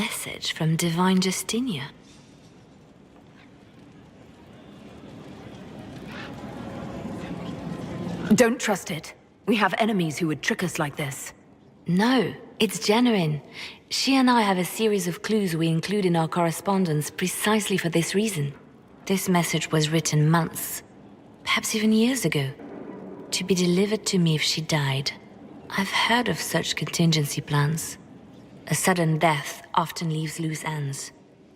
message from Divine Justinia. Don't trust it. We have enemies who would trick us like this. No, it's genuine. She and I have a series of clues we include in our correspondence precisely for this reason. This message was written months, perhaps even years ago, to be delivered to me if she died. I've heard of such contingency plans. A sudden death often leaves loose ends.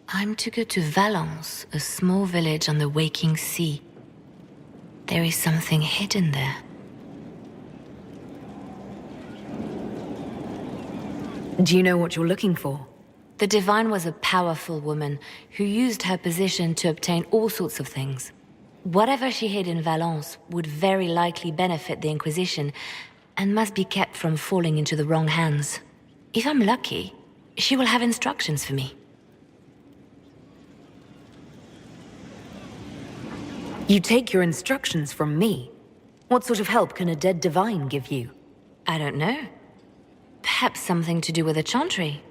I'm to go to Valence, a small village on the waking sea. There is something hidden there. Do you know what you're looking for? The Divine was a powerful woman who used her position to obtain all sorts of things. Whatever she hid in Valence would very likely benefit the Inquisition and must be kept from falling into the wrong hands. If I'm lucky, she will have instructions for me. You take your instructions from me? What sort of help can a dead Divine give you? I don't know. Perhaps something to do with the Chantry.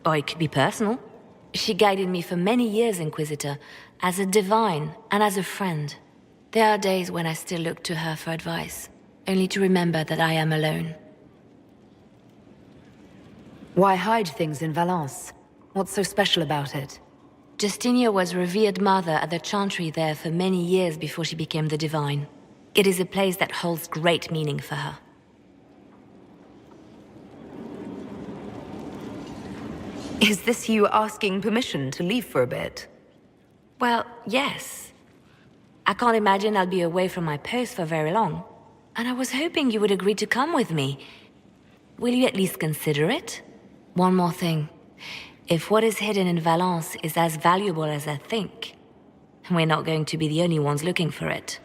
Or it could be personal. She guided me for many years, Inquisitor, as a Divine and as a friend. There are days when I still look to her for advice, only to remember that I am alone. Why hide things in Valence? What's so special about it? Justinia was revered mother at the Chantry there for many years before she became the Divine. It is a place that holds great meaning for her. Is this you asking permission to leave for a bit? Well, yes. I can't imagine I'll be away from my post for very long. And I was hoping you would agree to come with me. Will you at least consider it? One more thing. If what is hidden in Valence is as valuable as I think, we're not going to be the only ones looking for it.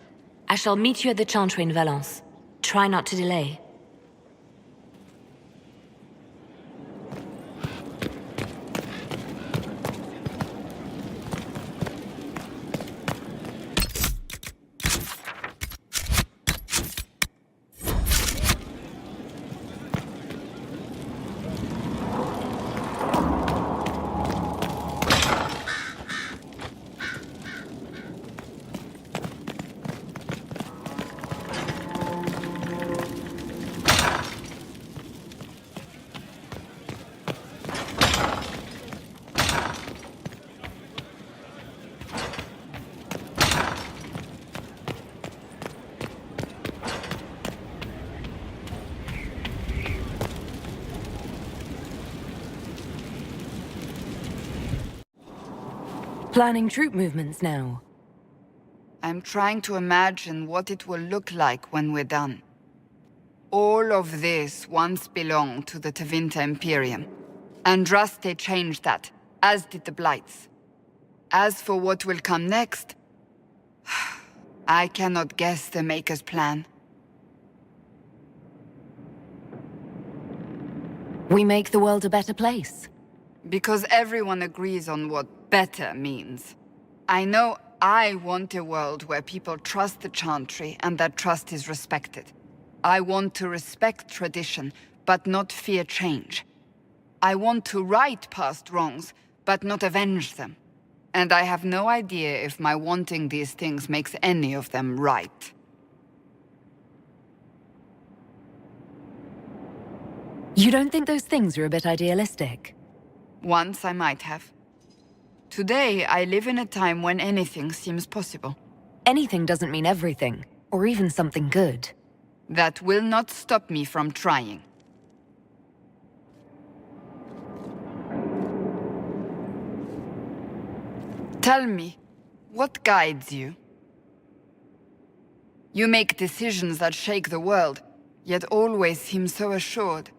I shall meet you at the Chantry in Valence. Try not to delay. Planning troop movements now. I'm trying to imagine what it will look like when we're done. All of this once belonged to the Tevinter Imperium. Andraste changed that, as did the Blights. As for what will come next, I cannot guess the Maker's plan. We make the world a better place. Because everyone agrees on what better means. I know I want a world where people trust the Chantry and that trust is respected. I want to respect tradition, but not fear change. I want to right past wrongs, but not avenge them. And I have no idea if my wanting these things makes any of them right. You don't think those things are a bit idealistic? Once I might have. Today, I live in a time when anything seems possible. Anything doesn't mean everything, or even something good. That will not stop me from trying. Tell me, what guides you? You make decisions that shake the world, yet always seem so assured.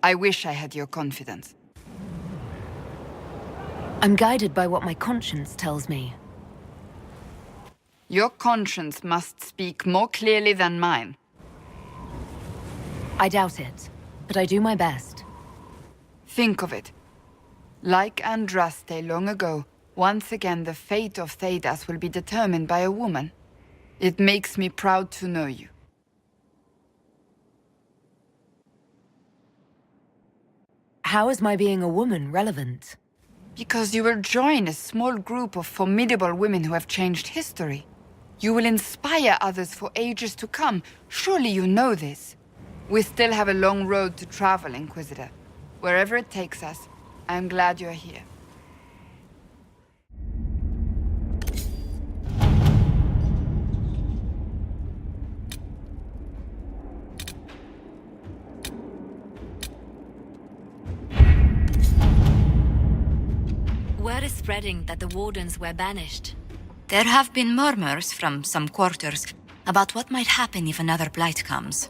I wish I had your confidence. I'm guided by what my conscience tells me. Your conscience must speak more clearly than mine. I doubt it, but I do my best. Think of it. Like Andraste long ago, once again the fate of Thedas will be determined by a woman. It makes me proud to know you. How is my being a woman relevant? Because you will join a small group of formidable women who have changed history. You will inspire others for ages to come. Surely you know this. We still have a long road to travel, Inquisitor. Wherever it takes us, I'm glad you're here. Word is spreading that the Wardens were banished. There have been murmurs from some quarters about what might happen if another blight comes.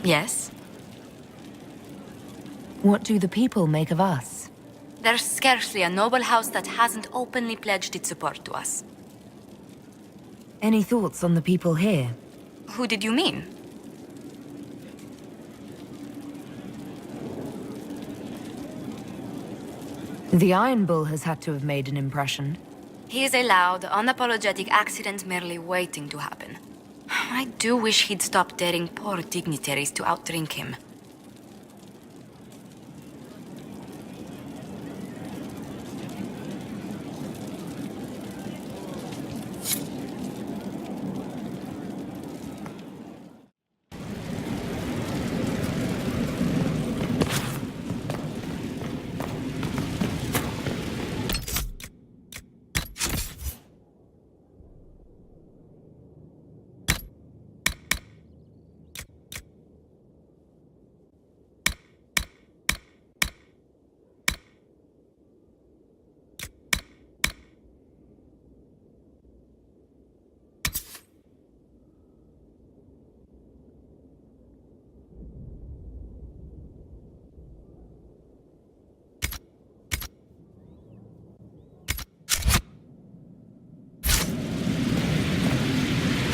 Yes? What do the people make of us? There's scarcely a noble house that hasn't openly pledged its support to us. Any thoughts on the people here? Who did you mean? The Iron Bull has had to have made an impression. He is a loud, unapologetic accident merely waiting to happen. I do wish he'd stop daring poor dignitaries to outdrink him.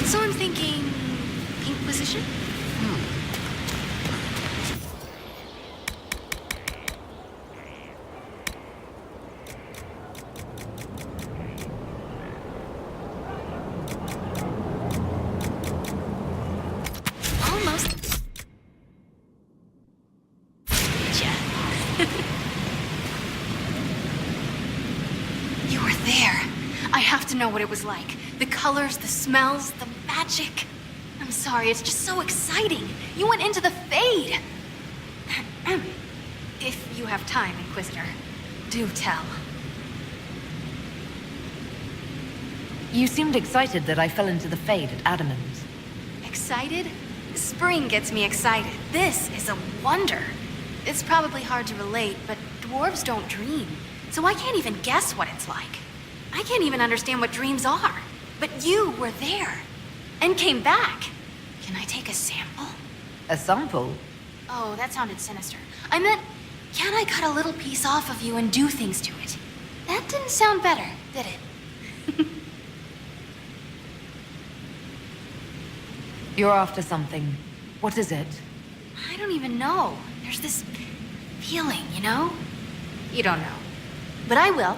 So I'm thinking... Inquisition? Almost. Gotcha. You were there. I have to know what it was like. The colors, the smells, the magic. I'm sorry, it's just so exciting. You went into the Fade. If you have time, Inquisitor, do tell. You seemed excited that I fell into the Fade at Adamant. Excited? Spring gets me excited. This is a wonder. It's probably hard to relate, but dwarves don't dream. So I can't even guess what it's like. I can't even understand what dreams are. But you were there. And came back. Can I take a sample? A sample? Oh, that sounded sinister. I meant, can I cut a little piece off of you and do things to it? That didn't sound better, did it? You're after something. What is it? I don't even know. There's this feeling, you know? You don't know. But I will.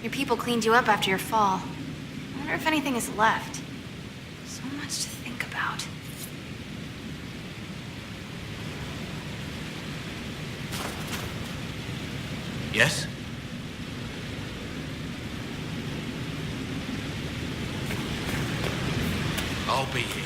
Your people cleaned you up after your fall. I wonder if anything is left. So much to think about. Yes? I'll be here.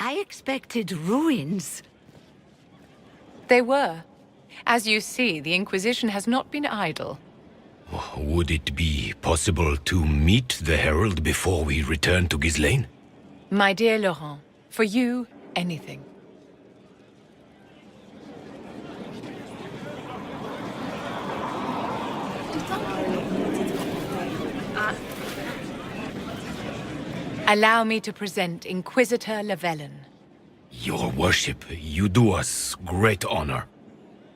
I expected ruins. They were. As you see, the Inquisition has not been idle. Would it be possible to meet the Herald before we return to Ghislaine? My dear Laurent, for you, anything. Allow me to present Inquisitor Llewellyn. Your worship, you do us great honor.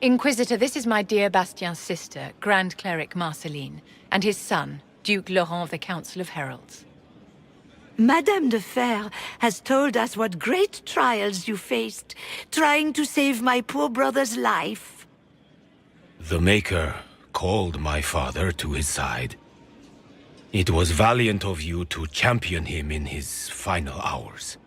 Inquisitor, this is my dear Bastien's sister, Grand Cleric Marceline, and his son, Duke Laurent of the Council of Heralds. Madame de Fer has told us what great trials you faced, trying to save my poor brother's life. The Maker called my father to his side. It was valiant of you to champion him in his final hours.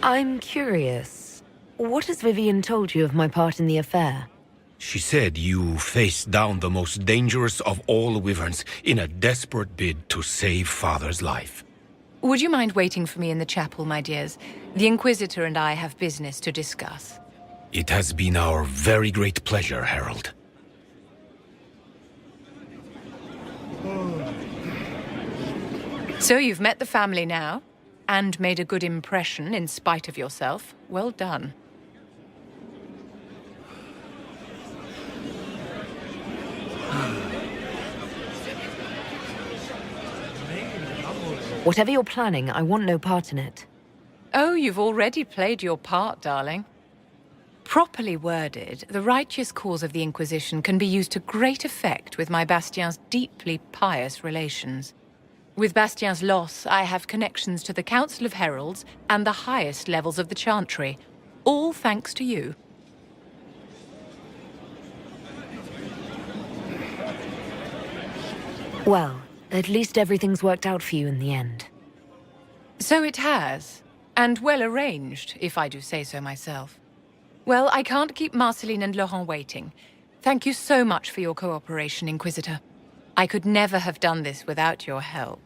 I'm curious. What has Vivian told you of my part in the affair? She said you faced down the most dangerous of all wyverns in a desperate bid to save father's life. Would you mind waiting for me in the chapel, my dears? The Inquisitor and I have business to discuss. It has been our very great pleasure, Herald. So you've met the family now, and made a good impression in spite of yourself. Well done. Whatever you're planning, I want no part in it. Oh, you've already played your part, darling. Properly worded, the righteous cause of the Inquisition can be used to great effect with my Bastien's deeply pious relations. With Bastien's loss, I have connections to the Council of Heralds and the highest levels of the Chantry, all thanks to you. Well, at least everything's worked out for you in the end. So it has, and well arranged, if I do say so myself. Well, I can't keep Marceline and Laurent waiting. Thank you so much for your cooperation, Inquisitor. I could never have done this without your help.